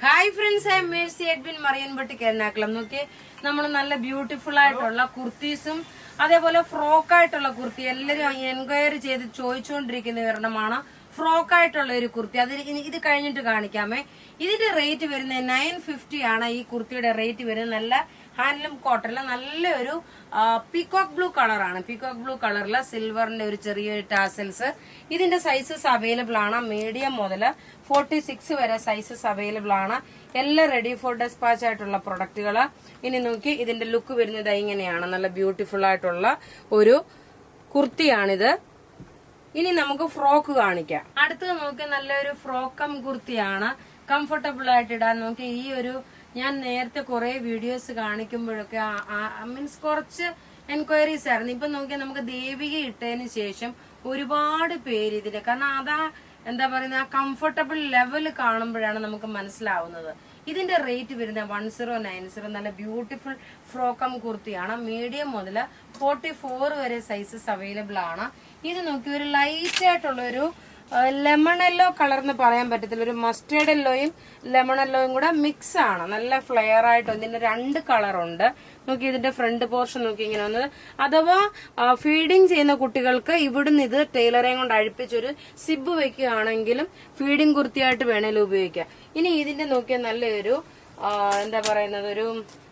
Hi friends, I Mercy Edwin marine boutique Ernakulam. നോക്കി, നമ്മൾ നല്ല ബ്യൂട്ടിഫുൾ ആയിട്ടുള്ള കുർത്തീസും അതേപോലെ ഫ്രോക്ക് ആയിട്ടുള്ള കുർത്തി എല്ലാവരും എൻക്വയറി ചെയ്ത് ചോദിച്ചുകൊണ്ടിരിക്കുന്ന ഒരെണ്ണമാണ് ഫ്രോക്ക് ആയിട്ടുള്ള ഒരു കുർത്തി. ഇത് കഴിഞ്ഞിട്ട് കാണിക്കാമേ. ഇതിന്റെ റേറ്റ് വരുന്നത് 950 ആണ്. ഈ കുർത്തിയുടെ റേറ്റ് വരുന്നത് നല്ല ഹാൻഡ്ലൂം കോട്ടണില് നല്ലൊരു പീകോക്ക് ബ്ലൂ കളറാണ്. പീകോക്ക് ബ്ലൂ കളറില് സിൽവറിന്റെ ഒരു ചെറിയൊരു ടാസൽസ്. ഇതിന്റെ സൈസസ് അവൈലബിൾ ആണ്. മീഡിയം മുതൽ 46 വരെ സൈസസ് അവൈലബിൾ ആണ്. എല്ലാം റെഡി ഫോർ ഡെസ്പാച്ച് ആയിട്ടുള്ള പ്രൊഡക്റ്റുകള്. ഇനി നോക്കി, ഇതിന്റെ ലുക്ക് വരുന്നത് ഇങ്ങനെയാണ്. നല്ല ബ്യൂട്ടിഫുൾ ആയിട്ടുള്ള ഒരു കുർത്തിയാണിത്. ഇനി നമുക്ക് ഫ്രോക്ക് കാണിക്കാം. അടുത്തത് നോക്കി, നല്ലൊരു ഫ്രോക്കം കുർത്തിയാണ്. കംഫർട്ടബിൾ ആയിട്ട് ഇടാൻ. നോക്കി, ഈ ഒരു ഞാൻ നേരത്തെ കുറെ വീഡിയോസ് കാണിക്കുമ്പോഴൊക്കെ മീൻസ് കുറച്ച് എൻക്വയറീസ് ആയിരുന്നു. ഇപ്പൊ നോക്കിയാൽ നമുക്ക് ദേവിക ഇട്ടതിന് ശേഷം ഒരുപാട് പേര് ഇതിന്റെ, കാരണം അതാ എന്താ പറയുന്നത്, ആ കംഫർട്ടബിൾ ലെവൽ കാണുമ്പോഴാണ് നമുക്ക് മനസ്സിലാവുന്നത്. ഇതിന്റെ റേറ്റ് വരുന്നത് 1090. നല്ല ബ്യൂട്ടിഫുൾ ഫ്രോക്കം കുർത്തിയാണ്. മീഡിയം മുതൽ 44 വരെ സൈസസ് അവൈലബിൾ ആണ്. ഇത് നോക്കി, ഒരു ലൈറ്റ് ആയിട്ടുള്ള ഒരു ലെമൺ യെല്ലോ കളർ എന്ന് പറയാൻ പറ്റത്തില്ല, ഒരു മസ്റ്റേർഡ് യെല്ലോയും ലെമൺ യെല്ലോയും കൂടെ മിക്സ് ആണ്. നല്ല ഫ്ലെയർ ആയിട്ട് ഇതിന്റെ 2 കളറുണ്ട്. നോക്കി, ഇതിന്റെ ഫ്രണ്ട് പോർഷൻ നോക്കി ഇങ്ങനെ വന്നത്. അഥവാ ഫീഡിങ് ചെയ്യുന്ന കുട്ടികൾക്ക് ഇവിടുന്ന് ഇത് ടൈലറേയും കൊണ്ട് അഴിപ്പിച്ചൊരു സിബ് വെക്കുകയാണെങ്കിലും ഫീഡിങ് കുർത്തിയായിട്ട് വേണേലും ഉപയോഗിക്കാം. ഇനി ഇതിന്റെ നോക്കിയാൽ നല്ലൊരു എന്താ പറയുന്നത്, ഒരു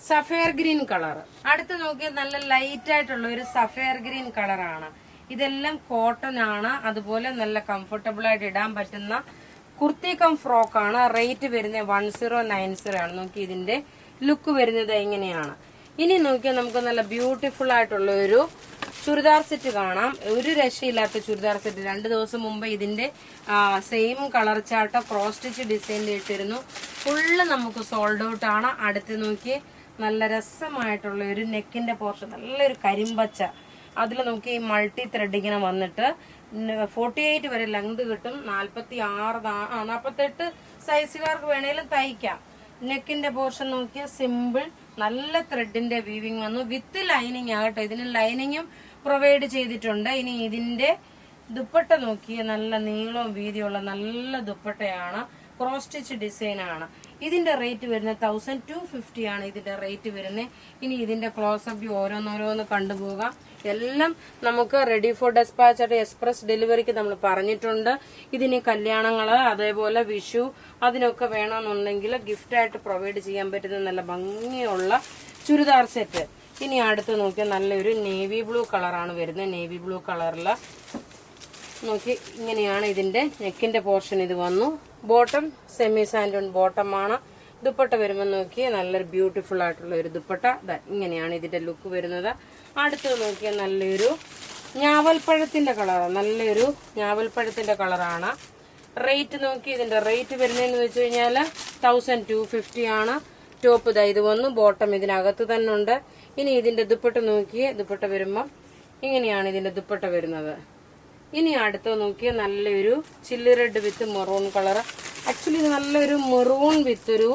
സഫയർ ഗ്രീൻ കളർ. അടുത്ത് നോക്കിയാൽ നല്ല ലൈറ്റ് ആയിട്ടുള്ള ഒരു സഫയർ ഗ്രീൻ കളറാണ്. ഇതെല്ലാം കോട്ടൺ ആണ്. അതുപോലെ നല്ല കംഫർട്ടബിൾ ആയിട്ട് ഇടാൻ പറ്റുന്ന കുർത്തി കം ഫ്രോക്ക് ആണ്. റേറ്റ് വരുന്നത് 1090 ആണ്. നോക്കി, ഇതിന്റെ ലുക്ക് വരുന്നത് ഇങ്ങനെയാണ്. ഇനി നോക്കിയാൽ നമുക്ക് നല്ല ബ്യൂട്ടിഫുൾ ആയിട്ടുള്ള ഒരു ചുരിദാർ സെറ്റ് കാണാം. ഒരു രക്ഷയില്ലാത്ത ചുരിദാർ സെറ്റ്. 2 ദിവസം മുമ്പ് ഇതിന്റെ same colour chart cross stitch ഡിസൈനിൽ ഇട്ടിരുന്നു. ഫുള്ള് നമുക്ക് സോൾഡ് ഔട്ട് ആണ്. അടുത്ത് നോക്കി, നല്ല രസമായിട്ടുള്ള ഒരു നെക്കിന്റെ പോർഷൻ, നല്ലൊരു കരിമ്പച്ച. അതിൽ നോക്കി മൾട്ടി ത്രെഡ് ഇങ്ങനെ വന്നിട്ട് 48 വരെ ലെങ്ത് കിട്ടും. 48 സൈസുകാർക്ക് വേണേലും തയ്ക്കാം. നെക്കിന്റെ പോർഷൻ നോക്കിയാൽ സിമ്പിൾ, നല്ല ത്രെഡിന്റെ വീവിങ് വന്നു. വിത്ത് ലൈനിങ് ആകട്ടെ. ഇതിന് ലൈനിങ്ങും പ്രൊവൈഡ് ചെയ്തിട്ടുണ്ട്. ഇനി ഇതിന്റെ ദുപ്പട്ട നോക്കിയ നല്ല നീളവും വീതിയുള്ള നല്ല ദുപ്പട്ടയാണ്. ക്രോസ് സ്റ്റിച്ച് ഡിസൈൻ ആണ്. ഇതിന്റെ റേറ്റ് വരുന്നത് 1250 ആണ്. ഇതിന്റെ റേറ്റ് വരുന്നത്. ഇനി ഇതിന്റെ ക്ലോസപ്പ് വ്യൂ ഓരോന്നോരോന്ന് കണ്ടുപോകാം. എല്ലാം നമുക്ക് റെഡി ഫോർ ഡെസ്പാച്ച് ആയിട്ട് എക്സ്പ്രസ് ഡെലിവറിക്ക് നമ്മൾ പറഞ്ഞിട്ടുണ്ട്. ഇതിന് കല്യാണങ്ങള് അതേപോലെ വിഷു അതിനൊക്കെ വേണമെന്നുണ്ടെങ്കിൽ ഗിഫ്റ്റ് ആയിട്ട് പ്രൊവൈഡ് ചെയ്യാൻ പറ്റുന്ന നല്ല ഭംഗിയുള്ള ചുരിദാർ സെറ്റ്. ഇനി അടുത്ത് നോക്കിയാൽ നല്ലൊരു നേവി ബ്ലൂ കളറാണ് വരുന്നത്. നേവി ബ്ലൂ കളറില് നോക്കി, ഇങ്ങനെയാണ് ഇതിന്റെ നെക്കിന്റെ പോർഷൻ. ഇത് വന്നു. ബോട്ടം സെമി സാൻഡൂൺ ബോട്ടം ആണ്. ദുപ്പട്ട വരുമ്പോൾ നോക്കിയ നല്ലൊരു ബ്യൂട്ടിഫുൾ ആയിട്ടുള്ള ഒരു ദുപ്പട്ട. ഇങ്ങനെയാണ് ഇതിന്റെ ലുക്ക് വരുന്നത്. അടുത്ത് നോക്കിയാൽ നല്ലൊരു ഞാവൽപ്പഴത്തിന്റെ കളർ, നല്ലൊരു ഞാവൽപ്പഴത്തിന്റെ കളറാണ്. റേറ്റ് നോക്കി, ഇതിന്റെ റേറ്റ് വരുന്നതെന്ന് വെച്ച് കഴിഞ്ഞാൽ 1250 ആണ്. ടോപ്പ് ഇത് വന്നു. ബോട്ടം ഇതിനകത്ത് തന്നെ ഉണ്ട്. ഇനി ഇതിന്റെ ദുപ്പട്ട നോക്കിയേ. ദുപ്പട്ട വരുമ്പം ഇങ്ങനെയാണ് ഇതിന്റെ ദുപ്പട്ട വരുന്നത്. ഇനി അടുത്ത് നോക്കിയാൽ നല്ലൊരു chilli read with maroon colour. Actually ഇത് നല്ലൊരു മെറൂൺ വിത്ത് ഒരു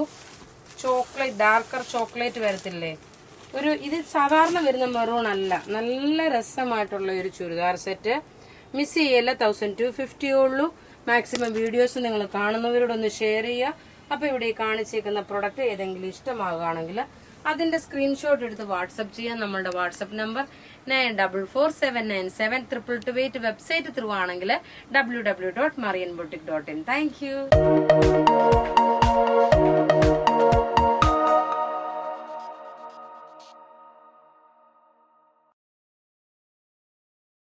ചോക്ലേറ്റ്, ഡാർക്കർ ചോക്ലേറ്റ് വരത്തില്ലേ, ഇത് സാധാരണ വരുന്ന മെറൂൺ അല്ല. നല്ല രസമായിട്ടുള്ള ഒരു ചുരിദാർ സെറ്റ്. മിസ് ചെയ്യല്ല. 1250 ഉള്ളൂ. മാക്സിമം വീഡിയോസ് നിങ്ങൾ കാണുന്നവരോടൊന്ന് ഷെയർ ചെയ്യുക. അപ്പൊ ഇവിടെ കാണിച്ചേക്കുന്ന പ്രൊഡക്റ്റ് ഏതെങ്കിലും ഇഷ്ടമാകുകയാണെങ്കിൽ അതിന്റെ സ്ക്രീൻഷോട്ട് എടുത്ത് വാട്സപ്പ് ചെയ്യാൻ. നമ്മളുടെ വാട്സപ്പ് നമ്പർ 9447972228. വെബ്സൈറ്റ് ത്രൂ ആണെങ്കിൽ www.marianboutique.in. Thank you.